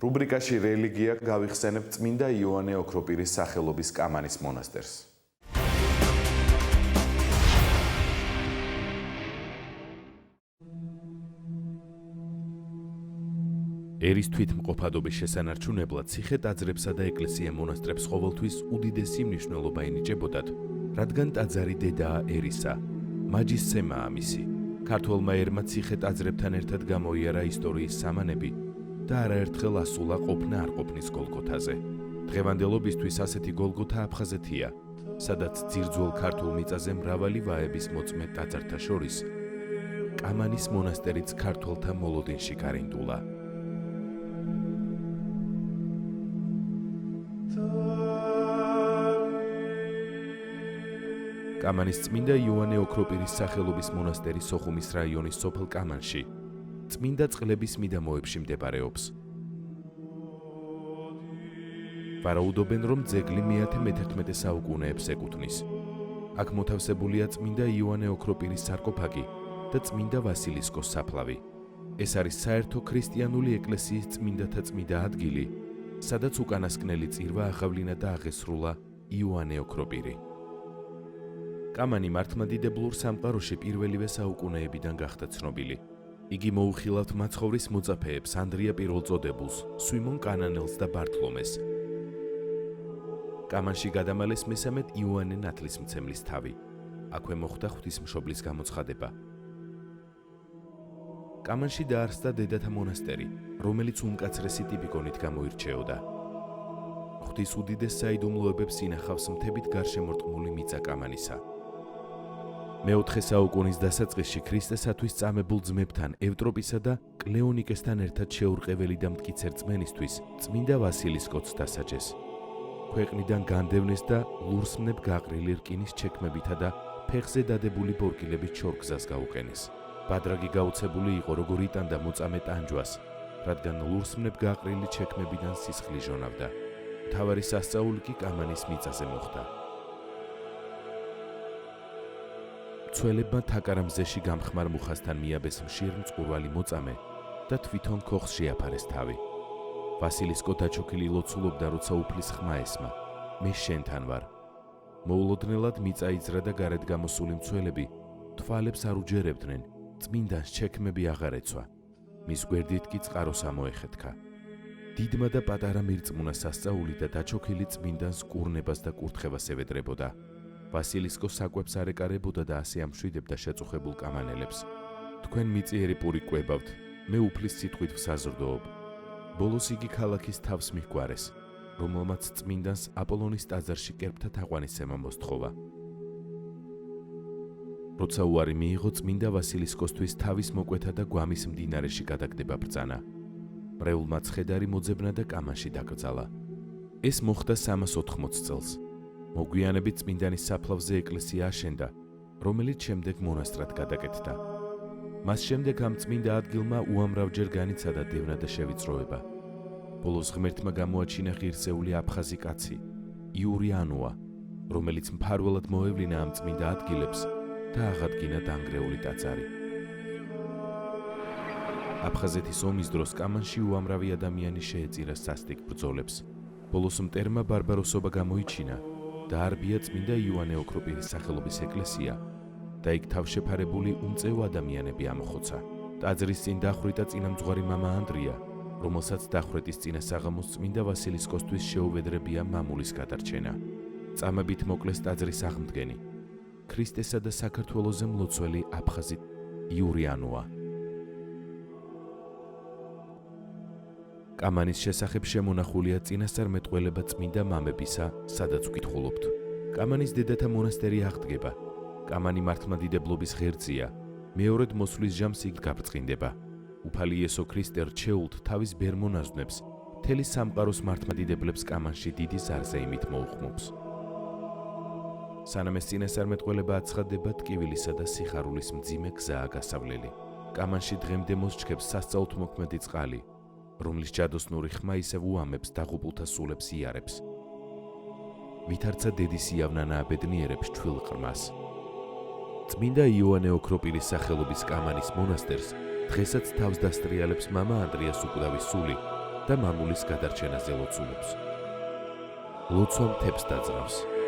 რუბრიკაში რელიგია გავიხსენებთ წმინდა იოანე ოქროპირის სახელობის კამანის მონასტერს. ერის თვითმყოფადობის შესანარჩუნებლად ციხე-ტაძრებსა და ეკლესია-მონასტრებს ყოველთვის უდიდესი მნიშვნელობა ენიჭებოდათ, რადგან ტაძარი დედაა ერისა, მაჯისცემაა მისი. ქართველმა ერმა ციხე-ტაძრებთან ერთად გამოიარა ისტორიის სამანები და არაერთხელ ასულა ყოფნა არ ყოფნის გოლგოთაზე. დღევანდელობისთვის ასეთი გოლგოთა აფხაზეთია, სადაც ძირძველ ქართულ მიწაზე მრავალი ვაების მოწმე ტაძართა შორის კამანის მონასტერიც ქართველთა მოლოდინში გარინდულა. კამანის წმინდა იოანე ოქროპირის სახელობის მონასტერი სოხუმის რაიონის სოფელ კამანში, წმინდა წყლების მიდამოებში მდებარეობს. ვარაუდობენ, რომ ძეგლი მე-11 საუკუნეებს ეკუთვნის. აქ მოთავსებულია წმინდა იოანე ოქროპირის სარკოფაგი და წმინდა ვასილისკოს საფლავი. ეს არის საერთო ქრისტიანული ეკლესიის წმინდათა წმინდა ადგილი, სადაც უკანასკნელი წირვა აღავლინა და აღესრულა იოანე ოქროპირი. კამანი მართლმადიდებლურ სამყაროში პირველივე საუკუნეებიდან გახდა ცნობილი. იგი მოუხილავთ მაცხოვრის მოწაფეებს ანდრია პირველწოდებულს, სვიმონ კანანელს და ბართლომეს. კამანში გადამალეს მესამედ იოანე ნათლისმცემლის თავი. აქვე მოხდა ღვთისმშობლის გამოცხადება. კამანში დაარსდა დედათა მონასტერი, რომელიც უმკაცრესი ტიპიკონით გამოირჩეოდა. ღვთის უდიდეს საიდუმლოებებს ინახავს მთებით გარშემორტყმული მიწა კამანისა. მე-4 საუკუნის დასაწყისში ქრისტესათვის წამებულ ძმებთან ევტროპისა და კლეონიკესთან ერთად შეურყეველი და მტკიცე რწმენისთვის წმინდა ვასილისკოც დასაჯეს. ქვეყნიდან განდევნეს და ლურსმნებ გაყრილი რკინის ჩექმებითა და ფეხზე დადებული ბორგილებით შორგზას გაუყენეს. ბადრაგი გაუცებული იყო, როგორ იტანდა მოწამე ტანჯვას, რადგან ლურსმნებ გაყრილი ჩექმებიდან სისხლი ჟონავდა. მთავარი სასწაული კი კამანის მიწაზე მოხდა. მცველებმა თაკარამზეში გამხმარ მუხასთან მიაბეს მშიერ მწყურვალი მოწამე და თვითონ ქოხს შეაფარეს თავი. ვასილისკო დაჩოქილი ლოცულობდა, როცა უფლის ხმა ესმა, მე შენთან ვარ. მოულოდნელად მიწა იძრა და გარეთ გამოსული მცველები თვალებს არ უჯერებდნენ, წმინდანს ჩექმები აღარ ეცვა. მის გვერდით კი წყაროს ამოეხეთქა. დიდმა და პატარა მირწმუნა სასწაული და დაჩოქილი წმინდანს კურნებას და კურთხევას ევედრებოდა. ვასილისკო საკვებს არ ეკარებოდა და ასე ამშვიდებდა შეწუხებულ კამანელებს. თქვენ მიწიერი პური კვებავთ, მე უფლის სიტყვით ვსაზრდოობ. ბოლოს იგი ქალაქის თავს მიჰგვარეს, რომელმაც წმინდანს აპოლონის ტაძარში კერპთა თაყვანისცემა მოსთხოვა. როცა უარი მიიღო, წმინდა ვასილისკოსთვის თავის მოკვეთა და გვამის მდინარეში გადაგდება ბრძანა. მრევლმა ცხედარი მოძებნა და კამანში დაკრძალა. ეს მოხდა 380 წელს. მოგვიანებით წმინდანის საფლავზე ეკლესია აშენდა, რომელიც შემდეგ მონასტრად გადაკეთდა. მას შემდეგ ამ წმინდა ადგილმა უამრავჯერ განიცადა დევნა და შევიწროება. ბოლოს ღმერთმა გამოაჩინა ღირსეული აფხაზი კაცი, იურიანოა, რომელიც მფარველად მოევლინა ამ წმინდა ადგილებს და აღადგინა დანგრეული ტაძარი. აფხაზეთის ომის დროს კამანში უამრავი ადამიანი შეეწირა სასტიკ ბრძოლებს. ბოლოს მტერმა ბარბაროსობა გამოიჩინა და არბია წმინდა იოანე ოქროპირის სახელობის ეკლესია და იქ თავშეფარებული უმწეო ადამიანები ამოხოცა. ტაძრის წინ დახვრიტა წინამძღვარი მამა ანდრია, რომელსაც დახვრეტის წინა საღამოს წმინდა ვასილისკოსთვის შეუვედრებია მამულის გადარჩენა. წამებით მოკლეს ტაძრის აღმდგენი, ქრისტესა და საქართველოზე მლოცველი აფხაზი იურიანოა. კამანის შესახებ შემონახულია წინასწარმეტყველება წმინდა მამებისა, სადაც ვკითხულობთ. კამანის დედათა მონასტერი აღდგება. კამანი მართლმადიდებლობის ღერძია. მეორედ მოსვლის ჟამს იქ გაბრწყინდება. უფალი იესო ქრისტე რჩეულთ თავის ბერმონაზვნებს, მთელი სამყაროს მართლმადიდებლებს კამანში დიდი ზარზეიმით მოუხმობს. სანამ ეს წინასწარმეტყველება აცხადდება, ტკივილისა და სიხარულის მძიმე გზაა გასავლელი. კამანში დღემდე მოსჩქებს სასწაულთმოქმედი წყალი, რომლის ჯადოსნური ხმა ისევ უამებს დაღუპულთა სულებს იარებს. ვითარცა დედის იავნა ნააბედნიერებს ჩვილყრმას. წმინდა იოანე ოქროპირის სახელობის კამანის მონასტერს დღესაც თავს დასტრიალებს მამა ანდრიას უკვდავის სული და მამულის გადარჩენაზე ლოცულობს. ლოცვა მთებს დაძრავს.